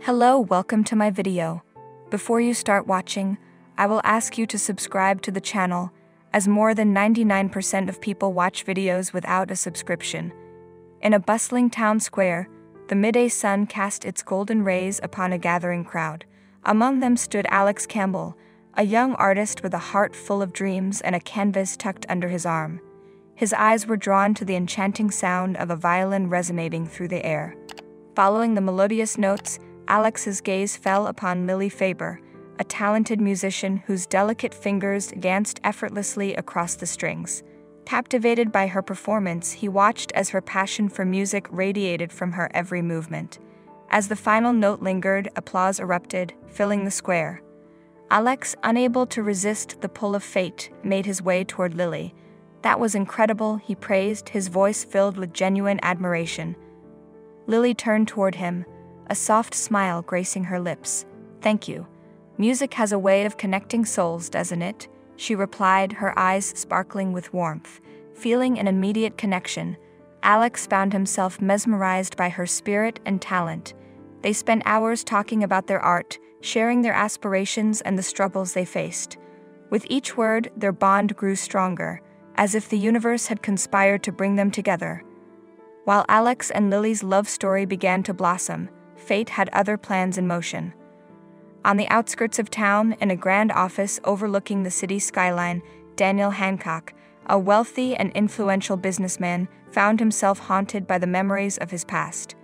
Hello, welcome to my video. Before you start watching, I will ask you to subscribe to the channel, as more than 99% of people watch videos without a subscription. In a bustling town square, the midday sun cast its golden rays upon a gathering crowd. Among them stood Alex Campbell, a young artist with a heart full of dreams and a canvas tucked under his arm. His eyes were drawn to the enchanting sound of a violin resonating through the air. Following the melodious notes, Alex's gaze fell upon Lilly Faber, a talented musician whose delicate fingers danced effortlessly across the strings. Captivated by her performance, he watched as her passion for music radiated from her every movement. As the final note lingered, applause erupted, filling the square. Alex, unable to resist the pull of fate, made his way toward Lilly. "That was incredible," he praised, his voice filled with genuine admiration. Lilly turned toward him, a soft smile gracing her lips. "Thank you. Music has a way of connecting souls, doesn't it?" she replied, her eyes sparkling with warmth. Feeling an immediate connection, Alex found himself mesmerized by her spirit and talent. They spent hours talking about their art, sharing their aspirations and the struggles they faced. With each word, their bond grew stronger, as if the universe had conspired to bring them together. While Alex and Lilly's love story began to blossom, fate had other plans in motion. On the outskirts of town, in a grand office overlooking the city skyline, Daniel Hancock, a wealthy and influential businessman, found himself haunted by the memories of his past.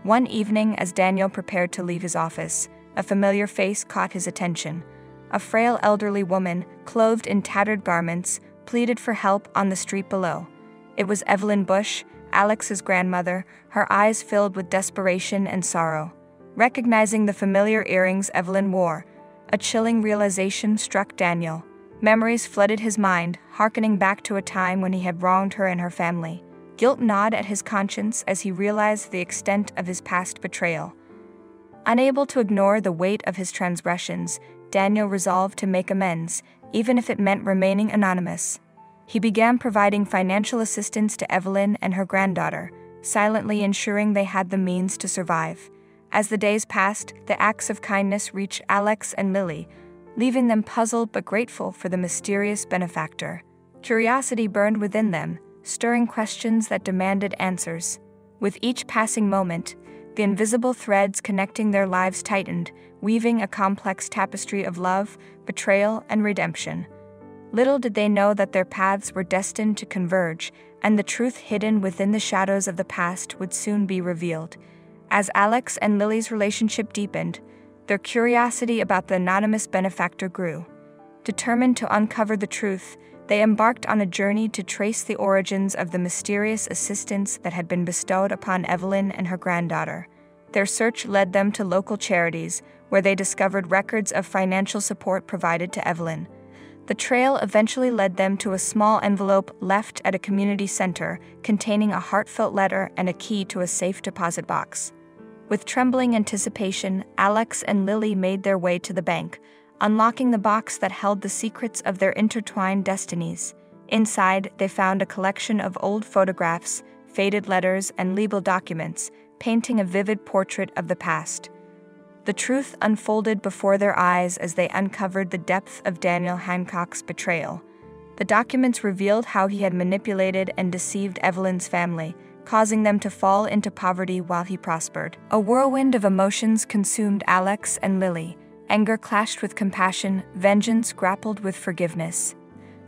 One evening, as Daniel prepared to leave his office, a familiar face caught his attention. A frail elderly woman, clothed in tattered garments, pleaded for help on the street below. It was Evelyn Bush, Alex's grandmother, her eyes filled with desperation and sorrow. Recognizing the familiar earrings Evelyn wore, a chilling realization struck Daniel. Memories flooded his mind, hearkening back to a time when he had wronged her and her family. Guilt gnawed at his conscience as he realized the extent of his past betrayal. Unable to ignore the weight of his transgressions, Daniel resolved to make amends, even if it meant remaining anonymous. He began providing financial assistance to Evelyn and her granddaughter, silently ensuring they had the means to survive. As the days passed, the acts of kindness reached Alex and Lilly, leaving them puzzled but grateful for the mysterious benefactor. Curiosity burned within them, stirring questions that demanded answers. With each passing moment, the invisible threads connecting their lives tightened, weaving a complex tapestry of love, betrayal, and redemption. Little did they know that their paths were destined to converge, and the truth hidden within the shadows of the past would soon be revealed. As Alex and Lilly's relationship deepened, their curiosity about the anonymous benefactor grew. Determined to uncover the truth, they embarked on a journey to trace the origins of the mysterious assistance that had been bestowed upon Evelyn and her granddaughter. Their search led them to local charities, where they discovered records of financial support provided to Evelyn. The trail eventually led them to a small envelope left at a community center containing a heartfelt letter and a key to a safe deposit box. With trembling anticipation, Alex and Lilly made their way to the bank, unlocking the box that held the secrets of their intertwined destinies. Inside, they found a collection of old photographs, faded letters, and legal documents, painting a vivid portrait of the past. The truth unfolded before their eyes as they uncovered the depth of Daniel Hancock's betrayal. The documents revealed how he had manipulated and deceived Evelyn's family, causing them to fall into poverty while he prospered. A whirlwind of emotions consumed Alex and Lilly. Anger clashed with compassion, vengeance grappled with forgiveness.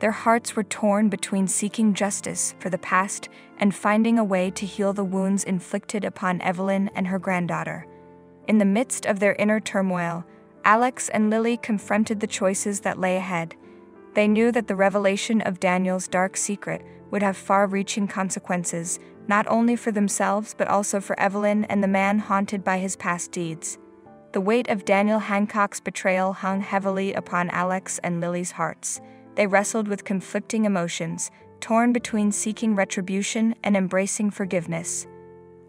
Their hearts were torn between seeking justice for the past and finding a way to heal the wounds inflicted upon Evelyn and her granddaughter. In the midst of their inner turmoil, Alex and Lilly confronted the choices that lay ahead. They knew that the revelation of Daniel's dark secret would have far-reaching consequences, not only for themselves but also for Evelyn and the man haunted by his past deeds. The weight of Daniel Hancock's betrayal hung heavily upon Alex and Lilly's hearts. They wrestled with conflicting emotions, torn between seeking retribution and embracing forgiveness.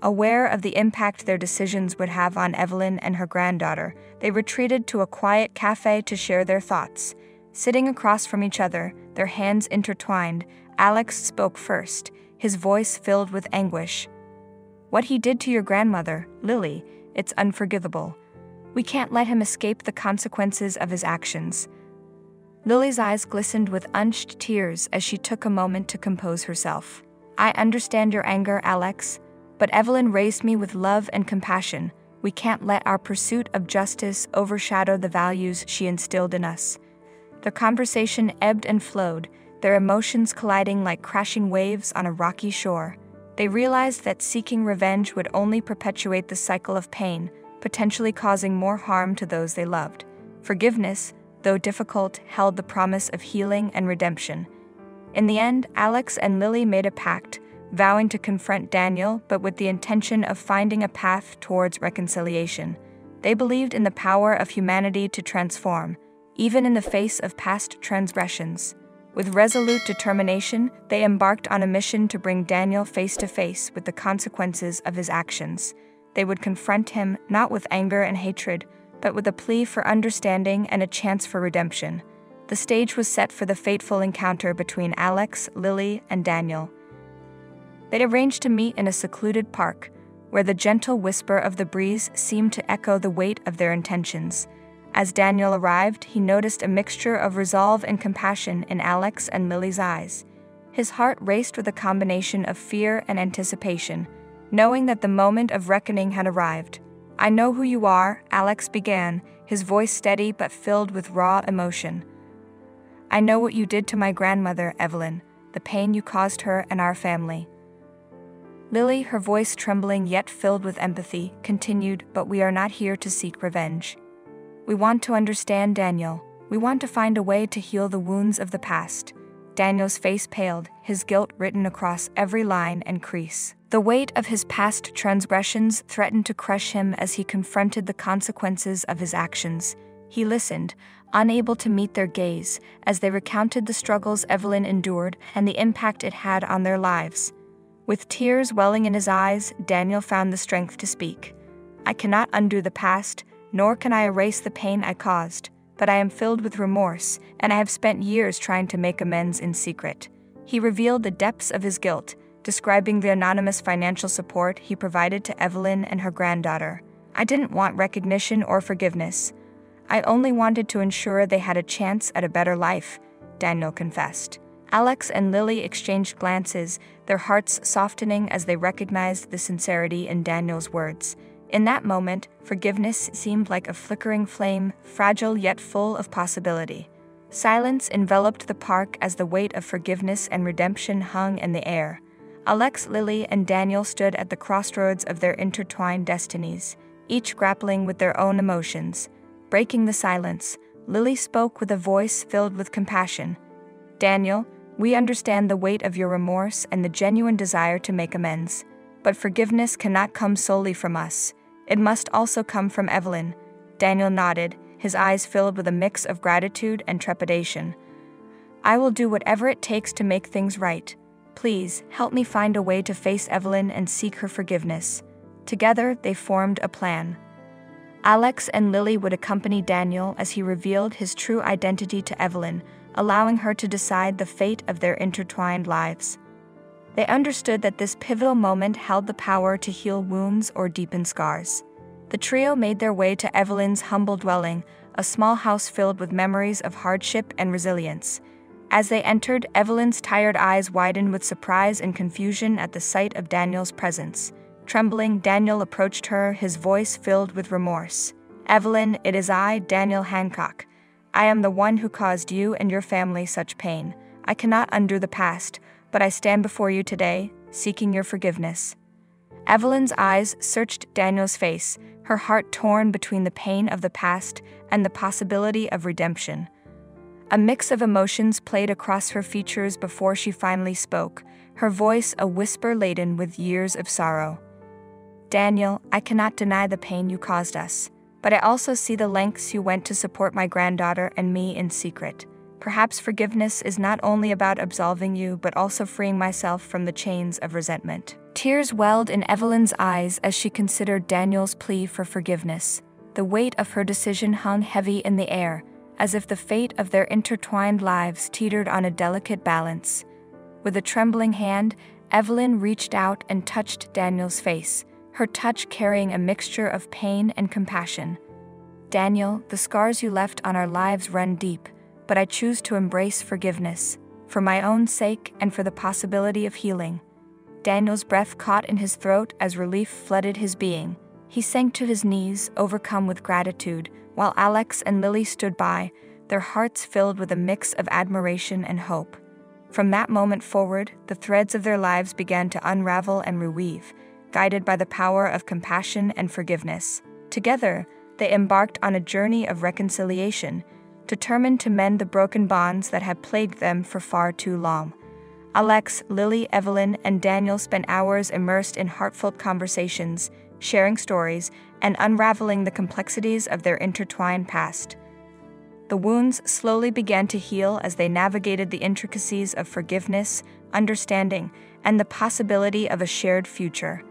Aware of the impact their decisions would have on Evelyn and her granddaughter, they retreated to a quiet cafe to share their thoughts. Sitting across from each other, their hands intertwined, Alex spoke first, his voice filled with anguish. "What he did to your grandmother, Lilly, it's unforgivable. We can't let him escape the consequences of his actions." Lilly's eyes glistened with unshed tears as she took a moment to compose herself. "I understand your anger, Alex, but Evelyn raised me with love and compassion. We can't let our pursuit of justice overshadow the values she instilled in us." The conversation ebbed and flowed, their emotions colliding like crashing waves on a rocky shore. They realized that seeking revenge would only perpetuate the cycle of pain, potentially causing more harm to those they loved. Forgiveness, though difficult, held the promise of healing and redemption. In the end, Alex and Lilly made a pact, vowing to confront Daniel, but with the intention of finding a path towards reconciliation. They believed in the power of humanity to transform, even in the face of past transgressions. With resolute determination, they embarked on a mission to bring Daniel face to face with the consequences of his actions. They would confront him not with anger and hatred, but with a plea for understanding and a chance for redemption. The stage was set for the fateful encounter between Alex, Lilly, and Daniel. They'd arranged to meet in a secluded park, where the gentle whisper of the breeze seemed to echo the weight of their intentions. As Daniel arrived, he noticed a mixture of resolve and compassion in Alex and Lilly's eyes. His heart raced with a combination of fear and anticipation, knowing that the moment of reckoning had arrived. "I know who you are," Alex began, his voice steady but filled with raw emotion. "I know what you did to my grandmother, Evelyn, the pain you caused her and our family." Lilly, her voice trembling yet filled with empathy, continued, "But we are not here to seek revenge. We want to understand Daniel. We want to find a way to heal the wounds of the past." Daniel's face paled, his guilt written across every line and crease. The weight of his past transgressions threatened to crush him as he confronted the consequences of his actions. He listened, unable to meet their gaze, as they recounted the struggles Evelyn endured and the impact it had on their lives. With tears welling in his eyes, Daniel found the strength to speak. "I cannot undo the past, nor can I erase the pain I caused, but I am filled with remorse, and I have spent years trying to make amends in secret." He revealed the depths of his guilt, describing the anonymous financial support he provided to Evelyn and her granddaughter. "I didn't want recognition or forgiveness. I only wanted to ensure they had a chance at a better life," Daniel confessed. Alex and Lilly exchanged glances, their hearts softening as they recognized the sincerity in Daniel's words. In that moment, forgiveness seemed like a flickering flame, fragile yet full of possibility. Silence enveloped the park as the weight of forgiveness and redemption hung in the air. Alex, Lilly, and Daniel stood at the crossroads of their intertwined destinies, each grappling with their own emotions. Breaking the silence, Lilly spoke with a voice filled with compassion. "Daniel, we understand the weight of your remorse and the genuine desire to make amends. But forgiveness cannot come solely from us. It must also come from Evelyn." Daniel nodded, his eyes filled with a mix of gratitude and trepidation. "I will do whatever it takes to make things right. Please, help me find a way to face Evelyn and seek her forgiveness." Together, they formed a plan. Alex and Lilly would accompany Daniel as he revealed his true identity to Evelyn, allowing her to decide the fate of their intertwined lives. They understood that this pivotal moment held the power to heal wounds or deepen scars. The trio made their way to Evelyn's humble dwelling, a small house filled with memories of hardship and resilience. As they entered, Evelyn's tired eyes widened with surprise and confusion at the sight of Daniel's presence. Trembling, Daniel approached her, his voice filled with remorse. "Evelyn, it is I, Daniel Hancock. I am the one who caused you and your family such pain. I cannot undo the past, but I stand before you today, seeking your forgiveness." Evelyn's eyes searched Daniel's face, her heart torn between the pain of the past and the possibility of redemption. A mix of emotions played across her features before she finally spoke, her voice a whisper laden with years of sorrow. "Daniel, I cannot deny the pain you caused us, but I also see the lengths you went to support my granddaughter and me in secret. Perhaps forgiveness is not only about absolving you but also freeing myself from the chains of resentment." Tears welled in Evelyn's eyes as she considered Daniel's plea for forgiveness. The weight of her decision hung heavy in the air, as if the fate of their intertwined lives teetered on a delicate balance. With a trembling hand, Evelyn reached out and touched Daniel's face, her touch carrying a mixture of pain and compassion. Daniel, the scars you left on our lives run deep, but I choose to embrace forgiveness, for my own sake and for the possibility of healing. Daniel's breath caught in his throat as relief flooded his being. He sank to his knees, overcome with gratitude, while Alex and Lilly stood by, their hearts filled with a mix of admiration and hope. From that moment forward, the threads of their lives began to unravel and reweave, guided by the power of compassion and forgiveness. Together, they embarked on a journey of reconciliation, determined to mend the broken bonds that had plagued them for far too long. Alex, Lilly, Evelyn, and Daniel spent hours immersed in heartfelt conversations, sharing stories, and unraveling the complexities of their intertwined past. The wounds slowly began to heal as they navigated the intricacies of forgiveness, understanding, and the possibility of a shared future.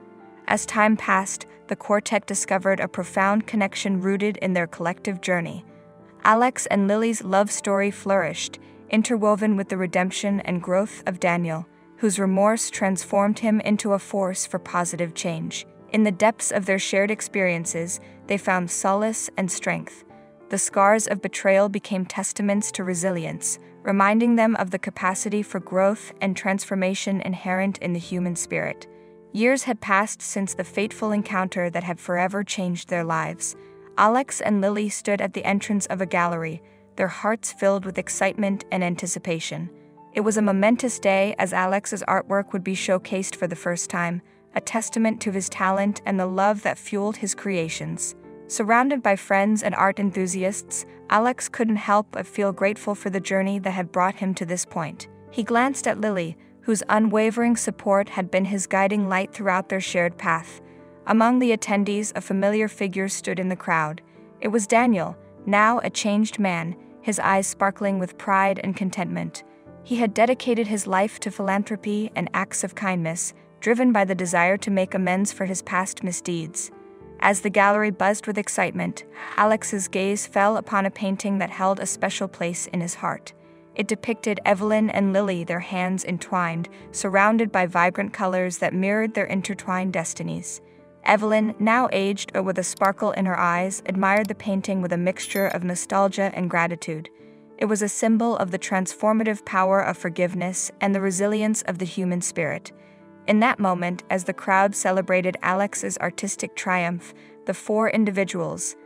As time passed, the quartet discovered a profound connection rooted in their collective journey. Alex and Lilly's love story flourished, interwoven with the redemption and growth of Daniel, whose remorse transformed him into a force for positive change. In the depths of their shared experiences, they found solace and strength. The scars of betrayal became testaments to resilience, reminding them of the capacity for growth and transformation inherent in the human spirit. Years had passed since the fateful encounter that had forever changed their lives. Alex and Lilly stood at the entrance of a gallery, their hearts filled with excitement and anticipation. It was a momentous day as Alex's artwork would be showcased for the first time, a testament to his talent and the love that fueled his creations. Surrounded by friends and art enthusiasts, Alex couldn't help but feel grateful for the journey that had brought him to this point. He glanced at Lilly, whose unwavering support had been his guiding light throughout their shared path. Among the attendees, a familiar figure stood in the crowd. It was Daniel, now a changed man, his eyes sparkling with pride and contentment. He had dedicated his life to philanthropy and acts of kindness, driven by the desire to make amends for his past misdeeds. As the gallery buzzed with excitement, Alex's gaze fell upon a painting that held a special place in his heart. It depicted Evelyn and Lilly, their hands entwined, surrounded by vibrant colors that mirrored their intertwined destinies. Evelyn, now aged but with a sparkle in her eyes, admired the painting with a mixture of nostalgia and gratitude. It was a symbol of the transformative power of forgiveness and the resilience of the human spirit. In that moment, as the crowd celebrated Alex's artistic triumph, the four individuals,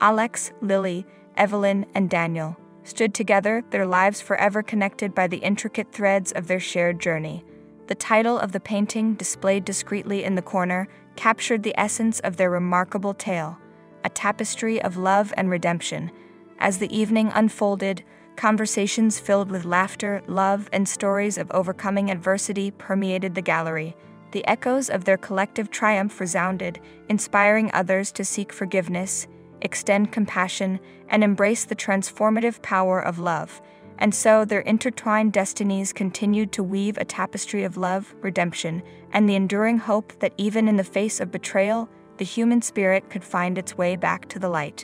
Alex, Lilly, Evelyn, and Daniel, stood together, their lives forever connected by the intricate threads of their shared journey. The title of the painting, displayed discreetly in the corner, captured the essence of their remarkable tale, a tapestry of love and redemption. As the evening unfolded, conversations filled with laughter, love, and stories of overcoming adversity permeated the gallery. The echoes of their collective triumph resounded, inspiring others to seek forgiveness, extend compassion, and embrace the transformative power of love. And so their intertwined destinies continued to weave a tapestry of love, redemption, and the enduring hope that even in the face of betrayal, the human spirit could find its way back to the light.